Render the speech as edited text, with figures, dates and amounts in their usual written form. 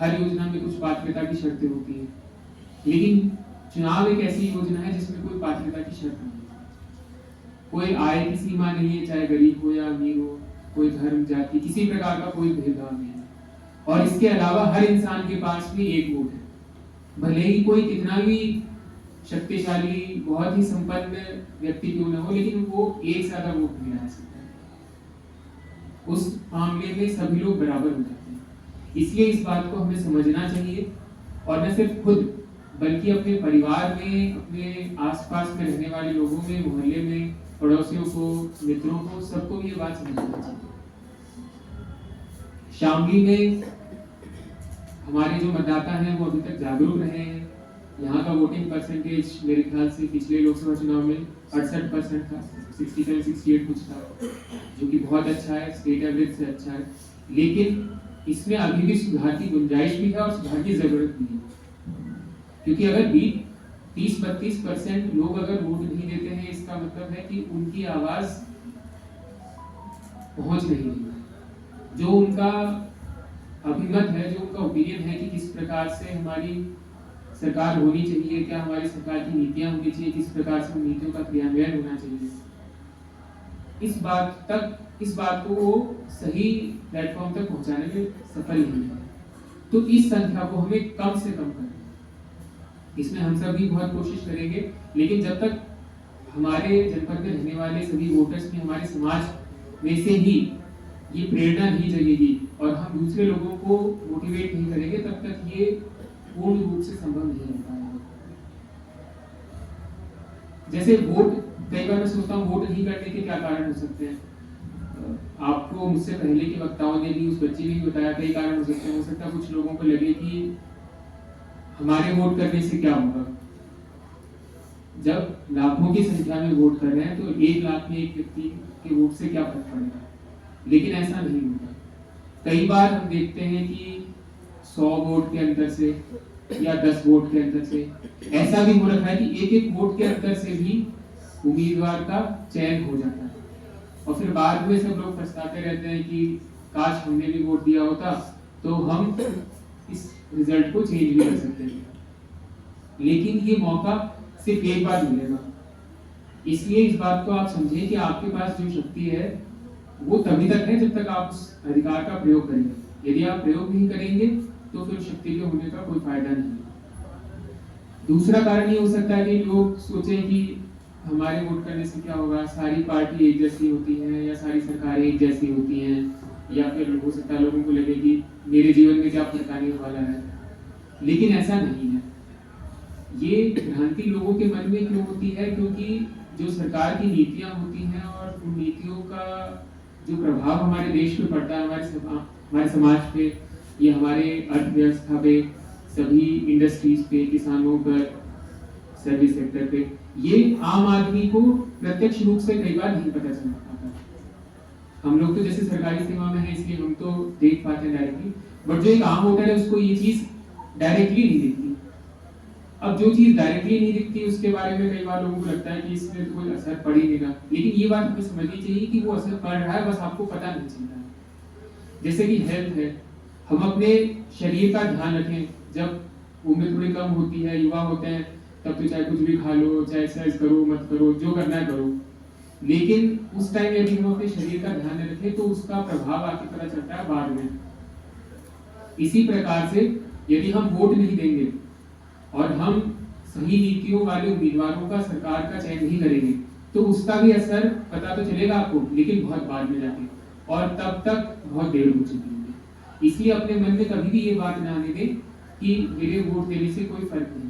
हर योजना में कुछ पात्रता की शर्तें होती हैं, लेकिन चुनाव एक ऐसी योजना है जिसमें कोई पात्रता की शर्त नहीं है, कोई आय की सीमा नहीं है, चाहे गरीब हो या अमीर हो, कोई धर्म जाति किसी प्रकार का कोई भेदभाव नहीं है। और इसके अलावा हर इंसान के पास भी एक वोट है, भले ही कोई कितना भी शक्तिशाली बहुत ही संपन्न व्यक्ति क्यों न हो, लेकिन वो एक से ज्यादा वोट नहीं ला सकता है। उस मामले में सभी लोग बराबर हो जाते हैं। इसलिए इस बात को हमें समझना चाहिए और न सिर्फ खुद बल्कि अपने परिवार में, अपने आसपास में रहने वाले लोगों में, मोहल्ले में, पड़ोसियों को, मित्रों को, सबको ये बात समझना चाहिए। शामली में हमारे जो मतदाता हैं वो अभी तक जागरूक रहे हैं। यहाँ का वोटिंग परसेंटेज मेरे ख्याल से पिछले लोकसभा चुनाव में 68% था, 67-68 कुछ था, जो कि बहुत अच्छा है, स्टेट एवरेज से अच्छा है। लेकिन इसमें अभी भी सुधार की गुंजाइश भी है और सुधार की जरूरत भी है, क्योंकि अगर 30-32% लोग अगर वोट नहीं देते हैं, इसका मतलब है कि उनकी आवाज पहुंच नहीं रही है। जो उनका अभिमत है, जो उनका ओपिनियन है कि किस प्रकार से हमारी सरकार होनी चाहिए, क्या हमारी सरकार की नीतियां होनी चाहिए, किस प्रकार से उन नीतियों का क्रियान्वयन होना चाहिए, इस बात को वो सही प्लेटफॉर्म तक पहुंचाने में सफल नहीं है। तो इस संख्या को हमें कम से कम करना, इसमें हम सब भी बहुत कोशिश करेंगे। लेकिन जब तक हमारे जनपद में रहने वाले सभी वोटर्स में, हमारे समाज में से ही ये प्रेरणा नहीं जगेगी और हम दूसरे लोगों को मोटिवेट नहीं करेंगे, तब तक ये पूर्ण रूप से संभव नहीं हो पाएगा। जैसे वोट, कई बार मैं सोचता हूँ वोट नहीं करने के क्या कारण हो सकते हैं। आपको मुझसे पहले के वक्ताओं ने भी, उस बच्चे ने भी बताया कई कारण हो सकते हैं। हो सकता है कुछ लोगों को लगे कि हमारे वोट करने से क्या होगा। जब लाखों की संख्या में वोट कर रहे हैं तो 1 लाख में एक व्यक्ति के वोट से क्या फर्क पड़ेगा, लेकिन ऐसा नहीं होता। कई बार हम देखते हैं कि 100 वोट के अंतर से या 10 वोट के अंतर से, ऐसा भी हो रखा है कि एक वोट के अंतर से भी उम्मीदवार का चयन हो जाता है और फिर बाद में सब लोग पछताते रहते हैं कि काश हमने भी वोट दिया होता तो हम इस रिजल्ट को चेंज भी कर सकते हैं। लेकिन ये मौका सिर्फ एक बार मिलेगा, इसलिए इस बात को आप समझें कि आपके पास जो शक्ति है वो तभी तक है जब तक आप उस अधिकार का प्रयोग करेंगे। यदि आप प्रयोग नहीं करेंगे तो फिर शक्ति के होने का कोई फायदा नहीं। दूसरा कारण ये हो सकता है कि लोग सोचें कि हमारे वोट करने से क्या होगा, सारी पार्टी एक जैसी होती है या सारी सरकारें एक जैसी होती हैं, या फिर हो सकता है लोगों को लगे कि मेरे जीवन में क्या फर्क आने वाला है। लेकिन ऐसा नहीं है। ये भ्रांति लोगों के मन में क्यों होती है? क्योंकि जो सरकार की नीतियां होती हैं और उन नीतियों का जो प्रभाव हमारे देश पे पड़ता है, हमारे समाज पे, ये हमारे अर्थव्यवस्था पे, सभी इंडस्ट्रीज पे, किसानों पर, सर्विस सेक्टर पे, ये आम आदमी को प्रत्यक्ष रूप से कई बार नहीं पता चल पाता। हम लोग तो जैसे सरकारी सेवा में है इसलिए हम तो देख पाते हैं डायरेक्टली, बट जो एक आम वोटर है उसको ये चीज डायरेक्टली नहीं दिखती। अब जो चीज डायरेक्टली नहीं दिखती उसके बारे में कई बार लोगों को लगता है कि इसमें तो कोई असर पड़ ही नहीं रहा, लेकिन ये बात हमें समझनी चाहिए कि वो असर पड़ रहा है, बस आपको पता नहीं चल रहा है। जैसे कि हेल्थ है, हम अपने शरीर का ध्यान रखें। जब उम्र थोड़ी कम होती है, युवा होते हैं, तब तो चाहे कुछ भी खा लो, चाहे एक्सरसाइज करो मत करो, जो करना है करो, लेकिन उस टाइम यदि हम अपने शरीर का ध्यान न रखें तो उसका प्रभाव आके पता चलता है बाद में। इसी प्रकार से यदि हम वोट नहीं देंगे और हम सही नीतियों वाले उम्मीदवारों का, सरकार का चयन नहीं करेंगे तो उसका भी असर पता तो चलेगा आपको, लेकिन बहुत बाद में जाके, और तब तक बहुत देर हो चुकी है। इसलिए अपने मन में कभी भी ये बात ना आने दें कि मेरे वोट देने से कोई फर्क नहीं।